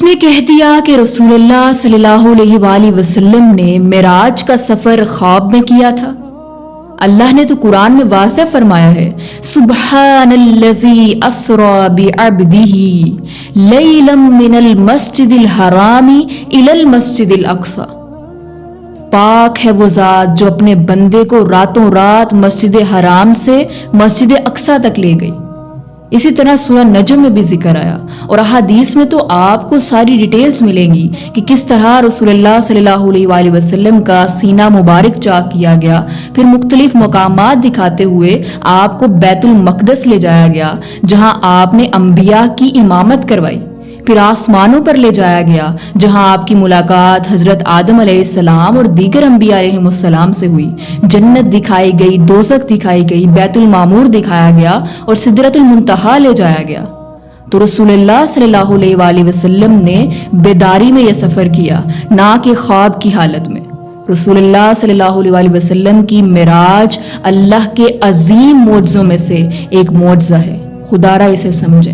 نے کہہ دیا کہ رسول اللہ صلی اللہ علیہ وآلہ وسلم نے معراج کا سفر خواب میں کیا تھا۔ اللہ نے تو قرآن میں واضح فرمایا ہے، سبحان الذی اسری بعبدہ لیلا من المسجد الحرام الی المسجد الاقصی، پاک ہے وہ ذات جو اپنے بندے کو راتوں رات مسجد حرام سے مسجد اقصی تک لے گئی۔ اسی طرح سورہ نجم میں بھی ذکر آیا، اور احادیث میں تو آپ کو ساری ڈیٹیلز ملیں گی کہ کس طرح رسول اللہ صلی اللہ علیہ وآلہ وسلم کا سینہ مبارک چاک کیا گیا، پھر مختلف مقامات دکھاتے ہوئے آپ کو بیت المقدس لے جایا گیا جہاں آپ نے انبیاء کی امامت کروائی، پھر آسمانوں پر لے جایا گیا جہاں آپ کی ملاقات حضرت آدم علیہ السلام اور دیگر انبیاء علیہ السلام سے ہوئی، جنت دکھائی گئی، دوزخ دکھائی گئی، بیت المعمور دکھایا گیا اور سدرۃ المنتہا لے جایا گیا۔ تو رسول اللہ صلی اللہ علیہ وآلہ وسلم نے بیداری میں یہ سفر کیا، نہ کہ خواب کی حالت میں۔ رسول اللہ صلی اللہ علیہ وآلہ وسلم کی معراج اللہ کے عظیم معجزوں میں سے ایک معجزہ ہے، خدا را اسے سمجھیں۔